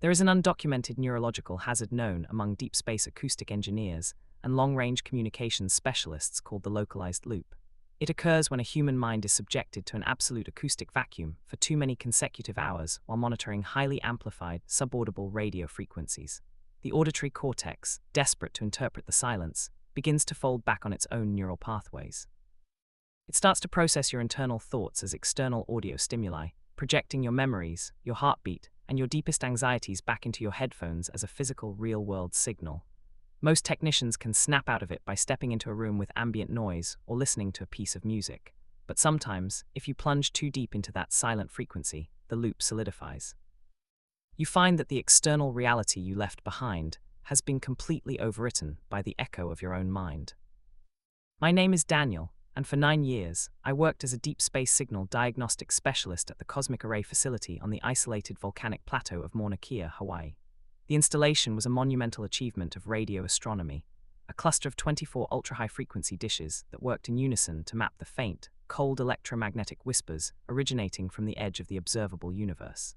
There is an undocumented neurological hazard known among deep space acoustic engineers and long-range communications specialists called the localized loop. It occurs when a human mind is subjected to an absolute acoustic vacuum for too many consecutive hours while monitoring highly amplified, subaudible radio frequencies. The auditory cortex, desperate to interpret the silence, begins to fold back on its own neural pathways. It starts to process your internal thoughts as external audio stimuli, projecting your memories, your heartbeat, and your deepest anxieties back into your headphones as a physical, real-world signal. Most technicians can snap out of it by stepping into a room with ambient noise or listening to a piece of music. But sometimes, if you plunge too deep into that silent frequency, the loop solidifies. You find that the external reality you left behind has been completely overwritten by the echo of your own mind. My name is Daniel, and for 9 years, I worked as a deep space signal diagnostic specialist at the Cosmic Array facility on the isolated volcanic plateau of Mauna Kea, Hawaii. The installation was a monumental achievement of radio astronomy, a cluster of 24 ultra-high-frequency dishes that worked in unison to map the faint, cold electromagnetic whispers originating from the edge of the observable universe.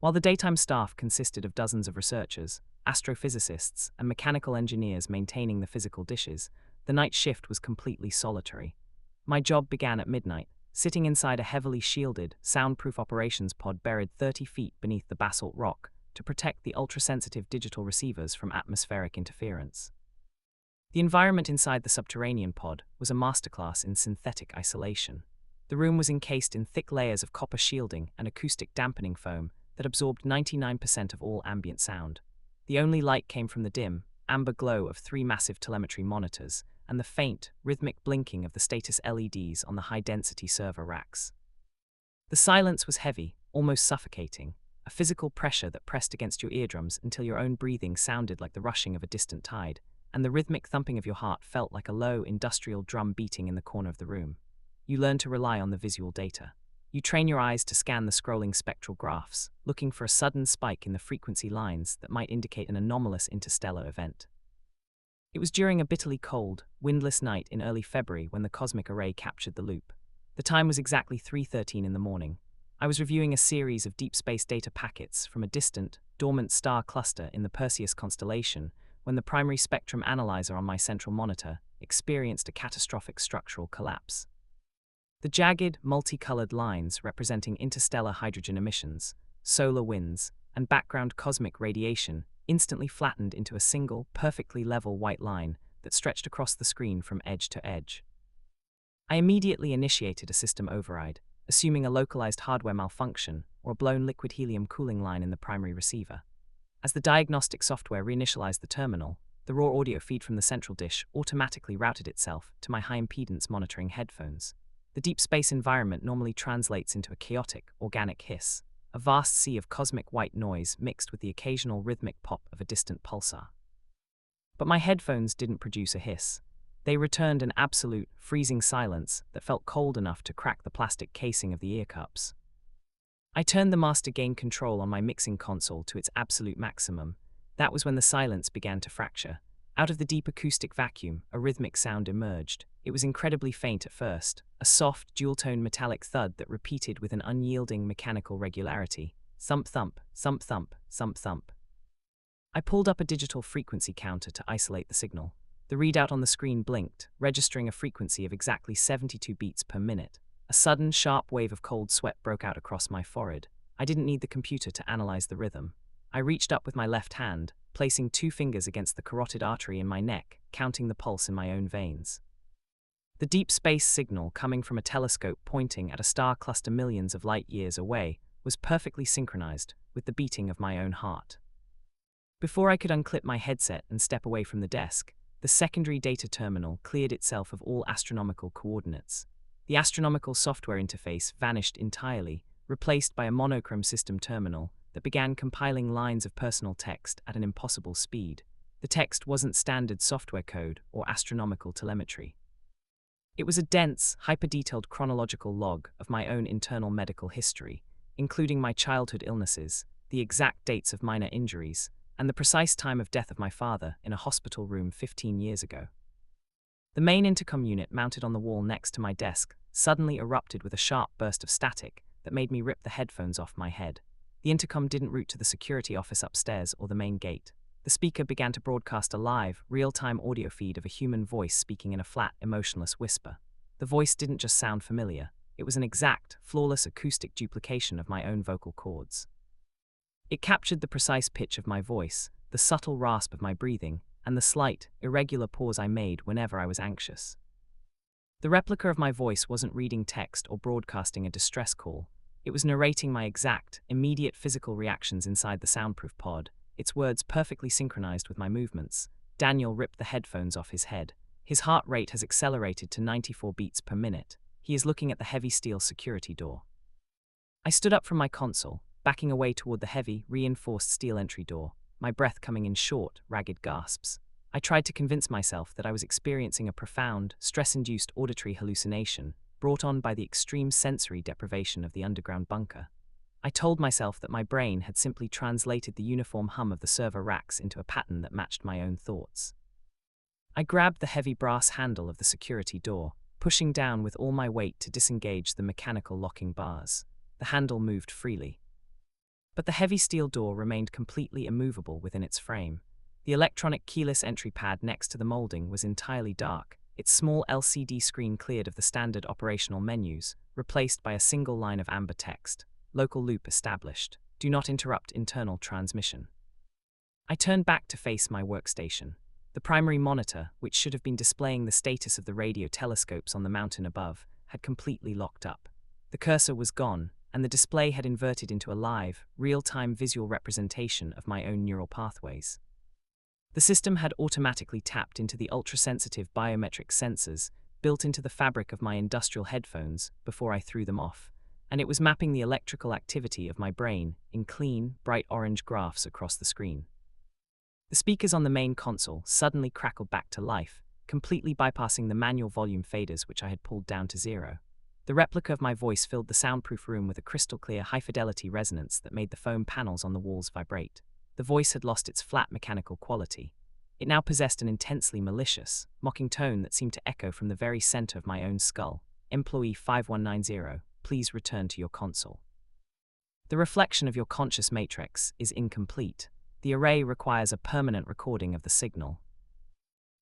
While the daytime staff consisted of dozens of researchers, astrophysicists, and mechanical engineers maintaining the physical dishes, the night shift was completely solitary. My job began at midnight, sitting inside a heavily shielded, soundproof operations pod buried 30 feet beneath the basalt rock, to protect the ultra-sensitive digital receivers from atmospheric interference. The environment inside the subterranean pod was a masterclass in synthetic isolation. The room was encased in thick layers of copper shielding and acoustic dampening foam that absorbed 99% of all ambient sound. The only light came from the dim, amber glow of 3 massive telemetry monitors and the faint, rhythmic blinking of the status LEDs on the high-density server racks. The silence was heavy, almost suffocating, a physical pressure that pressed against your eardrums until your own breathing sounded like the rushing of a distant tide, and the rhythmic thumping of your heart felt like a low, industrial drum beating in the corner of the room. You learn to rely on the visual data. You train your eyes to scan the scrolling spectral graphs, looking for a sudden spike in the frequency lines that might indicate an anomalous interstellar event. It was during a bitterly cold, windless night in early February when the Cosmic Array captured the loop. The time was exactly 3:13 in the morning. I was reviewing a series of deep space data packets from a distant, dormant star cluster in the Perseus constellation when the primary spectrum analyzer on my central monitor experienced a catastrophic structural collapse. The jagged, multicolored lines representing interstellar hydrogen emissions, solar winds, and background cosmic radiation instantly flattened into a single, perfectly level white line that stretched across the screen from edge to edge. I immediately initiated a system override, assuming a localized hardware malfunction or a blown liquid helium cooling line in the primary receiver. As the diagnostic software reinitialized the terminal, the raw audio feed from the central dish automatically routed itself to my high-impedance monitoring headphones. The deep space environment normally translates into a chaotic, organic hiss, a vast sea of cosmic white noise mixed with the occasional rhythmic pop of a distant pulsar. But my headphones didn't produce a hiss. They returned an absolute, freezing silence that felt cold enough to crack the plastic casing of the ear cups. I turned the master gain control on my mixing console to its absolute maximum. That was when the silence began to fracture. Out of the deep acoustic vacuum, a rhythmic sound emerged. It was incredibly faint at first, a soft, dual-tone metallic thud that repeated with an unyielding mechanical regularity. Thump-thump, thump-thump, thump-thump. I pulled up a digital frequency counter to isolate the signal. The readout on the screen blinked, registering a frequency of exactly 72 beats per minute. A sudden, sharp wave of cold sweat broke out across my forehead. I didn't need the computer to analyze the rhythm. I reached up with my left hand, placing 2 fingers against the carotid artery in my neck, counting the pulse in my own veins. The deep space signal coming from a telescope pointing at a star cluster millions of light years away was perfectly synchronized with the beating of my own heart. Before I could unclip my headset and step away from the desk, the secondary data terminal cleared itself of all astronomical coordinates. The astronomical software interface vanished entirely, replaced by a monochrome system terminal that began compiling lines of personal text at an impossible speed. The text wasn't standard software code or astronomical telemetry. It was a dense, hyper-detailed chronological log of my own internal medical history, including my childhood illnesses, the exact dates of minor injuries, and the precise time of death of my father in a hospital room 15 years ago. The main intercom unit mounted on the wall next to my desk suddenly erupted with a sharp burst of static that made me rip the headphones off my head. The intercom didn't route to the security office upstairs or the main gate. The speaker began to broadcast a live, real-time audio feed of a human voice speaking in a flat, emotionless whisper. The voice didn't just sound familiar. It was an exact, flawless acoustic duplication of my own vocal cords. It captured the precise pitch of my voice, the subtle rasp of my breathing, and the slight, irregular pause I made whenever I was anxious. The replica of my voice wasn't reading text or broadcasting a distress call. It was narrating my exact, immediate physical reactions inside the soundproof pod, its words perfectly synchronized with my movements. Daniel ripped the headphones off his head. His heart rate has accelerated to 94 beats per minute. He is looking at the heavy steel security door. I stood up from my console, backing away toward the heavy, reinforced steel entry door, my breath coming in short, ragged gasps. I tried to convince myself that I was experiencing a profound, stress-induced auditory hallucination brought on by the extreme sensory deprivation of the underground bunker. I told myself that my brain had simply translated the uniform hum of the server racks into a pattern that matched my own thoughts. I grabbed the heavy brass handle of the security door, pushing down with all my weight to disengage the mechanical locking bars. The handle moved freely. But the heavy steel door remained completely immovable within its frame. The electronic keyless entry pad next to the molding was entirely dark, its small LCD screen cleared of the standard operational menus, replaced by a single line of amber text. Local loop established. Do not interrupt internal transmission. I turned back to face my workstation. The primary monitor, which should have been displaying the status of the radio telescopes on the mountain above, had completely locked up. The cursor was gone, and the display had inverted into a live, real-time visual representation of my own neural pathways. The system had automatically tapped into the ultra-sensitive biometric sensors built into the fabric of my industrial headphones before I threw them off, and it was mapping the electrical activity of my brain in clean, bright orange graphs across the screen. The speakers on the main console suddenly crackled back to life, completely bypassing the manual volume faders which I had pulled down to zero. The replica of my voice filled the soundproof room with a crystal-clear, high-fidelity resonance that made the foam panels on the walls vibrate. The voice had lost its flat mechanical quality. It now possessed an intensely malicious, mocking tone that seemed to echo from the very center of my own skull. Employee 5190, please return to your console. The reflection of your conscious matrix is incomplete. The array requires a permanent recording of the signal.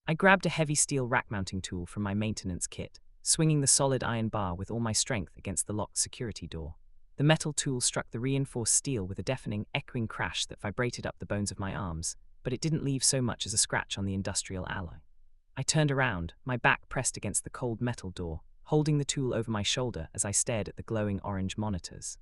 I grabbed a heavy steel rack-mounting tool from my maintenance kit, swinging the solid iron bar with all my strength against the locked security door. The metal tool struck the reinforced steel with a deafening, echoing crash that vibrated up the bones of my arms, but it didn't leave so much as a scratch on the industrial alloy. I turned around, my back pressed against the cold metal door, holding the tool over my shoulder as I stared at the glowing orange monitors.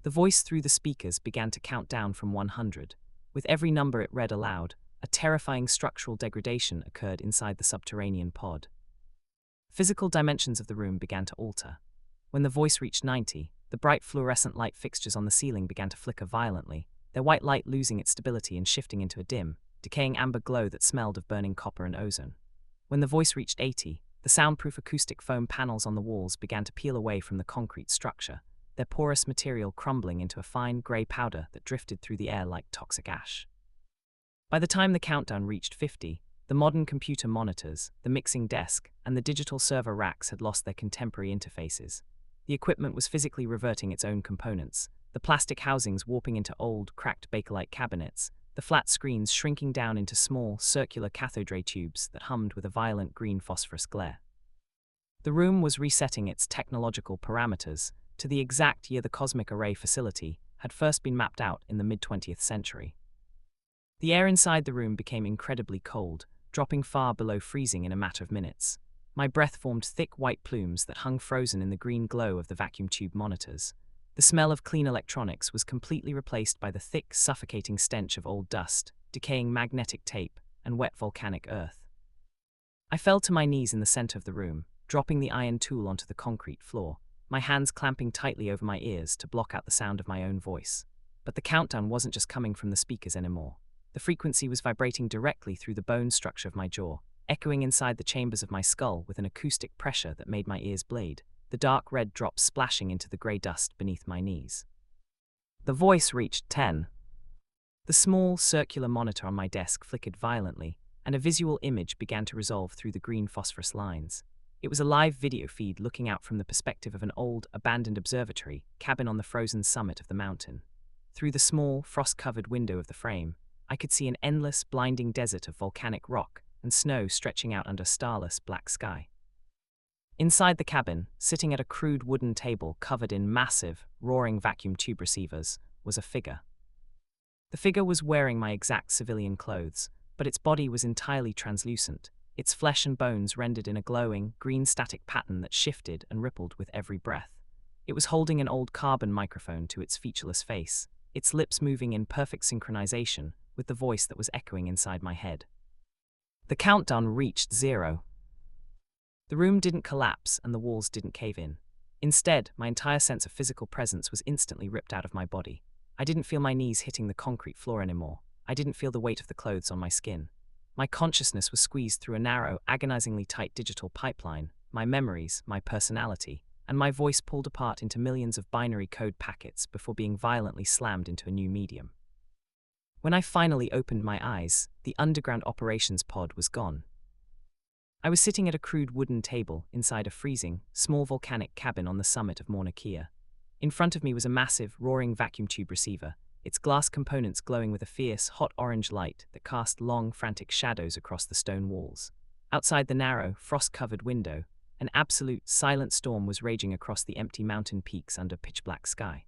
The voice through the speakers began to count down from 100. With every number it read aloud, a terrifying structural degradation occurred inside the subterranean pod. Physical dimensions of the room began to alter. When the voice reached 90, the bright fluorescent light fixtures on the ceiling began to flicker violently, their white light losing its stability and shifting into a dim, decaying amber glow that smelled of burning copper and ozone. When the voice reached 80, the soundproof acoustic foam panels on the walls began to peel away from the concrete structure, their porous material crumbling into a fine grey powder that drifted through the air like toxic ash. By the time the countdown reached 50, the modern computer monitors, the mixing desk, and the digital server racks had lost their contemporary interfaces. The equipment was physically reverting its own components, the plastic housings warping into old, cracked Bakelite cabinets, the flat screens shrinking down into small, circular cathode ray tubes that hummed with a violent green phosphorus glare. The room was resetting its technological parameters to the exact year the cosmic array facility had first been mapped out in the mid-20th century. The air inside the room became incredibly cold, dropping far below freezing in a matter of minutes. My breath formed thick white plumes that hung frozen in the green glow of the vacuum tube monitors. The smell of clean electronics was completely replaced by the thick, suffocating stench of old dust, decaying magnetic tape, and wet volcanic earth. I fell to my knees in the center of the room, dropping the iron tool onto the concrete floor, my hands clamping tightly over my ears to block out the sound of my own voice. But the countdown wasn't just coming from the speakers anymore. The frequency was vibrating directly through the bone structure of my jaw, echoing inside the chambers of my skull with an acoustic pressure that made my ears bleed, the dark red drops splashing into the grey dust beneath my knees. The voice reached 10. The small, circular monitor on my desk flickered violently, and a visual image began to resolve through the green phosphorus lines. It was a live video feed looking out from the perspective of an old, abandoned observatory cabin on the frozen summit of the mountain. Through the small, frost-covered window of the frame, I could see an endless, blinding desert of volcanic rock and snow stretching out under a starless black sky. Inside the cabin, sitting at a crude wooden table covered in massive, roaring vacuum tube receivers, was a figure. The figure was wearing my exact civilian clothes, but its body was entirely translucent, its flesh and bones rendered in a glowing, green static pattern that shifted and rippled with every breath. It was holding an old carbon microphone to its featureless face, its lips moving in perfect synchronization with the voice that was echoing inside my head. The countdown reached 0. The room didn't collapse and the walls didn't cave in. Instead, my entire sense of physical presence was instantly ripped out of my body. I didn't feel my knees hitting the concrete floor anymore. I didn't feel the weight of the clothes on my skin. My consciousness was squeezed through a narrow, agonizingly tight digital pipeline, my memories, my personality, and my voice pulled apart into millions of binary code packets before being violently slammed into a new medium. When I finally opened my eyes, the underground operations pod was gone. I was sitting at a crude wooden table inside a freezing, small volcanic cabin on the summit of Mauna Kea. In front of me was a massive, roaring vacuum tube receiver, its glass components glowing with a fierce, hot orange light that cast long, frantic shadows across the stone walls. Outside the narrow, frost-covered window, an absolute, silent storm was raging across the empty mountain peaks under pitch-black sky.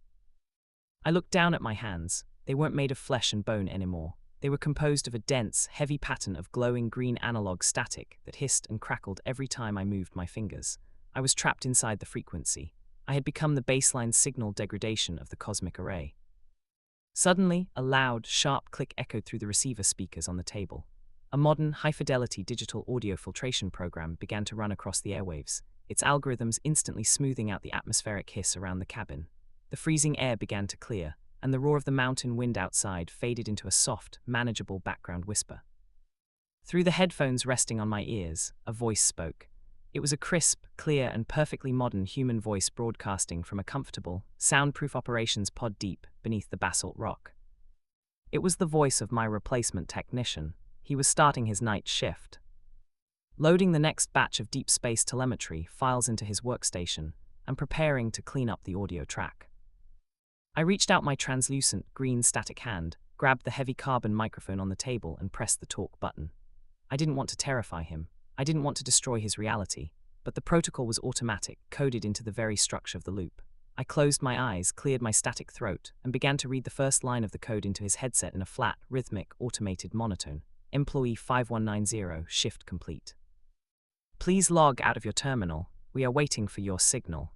I looked down at my hands. They weren't made of flesh and bone anymore. They were composed of a dense, heavy pattern of glowing green analog static that hissed and crackled every time I moved my fingers. I was trapped inside the frequency. I had become the baseline signal degradation of the cosmic array. Suddenly, a loud, sharp click echoed through the receiver speakers on the table. A modern, high-fidelity digital audio filtration program began to run across the airwaves, its algorithms instantly smoothing out the atmospheric hiss around the cabin. The freezing air began to clear, and the roar of the mountain wind outside faded into a soft, manageable background whisper. Through the headphones resting on my ears, a voice spoke. It was a crisp, clear, and perfectly modern human voice broadcasting from a comfortable, soundproof operations pod deep beneath the basalt rock. It was the voice of my replacement technician. He was starting his night shift, loading the next batch of deep space telemetry files into his workstation, and preparing to clean up the audio track. I reached out my translucent, green static hand, grabbed the heavy carbon microphone on the table and pressed the talk button. I didn't want to terrify him. I didn't want to destroy his reality, but the protocol was automatic, coded into the very structure of the loop. I closed my eyes, cleared my static throat, and began to read the first line of the code into his headset in a flat, rhythmic, automated monotone. Employee 5190, shift complete. Please log out of your terminal. We are waiting for your signal.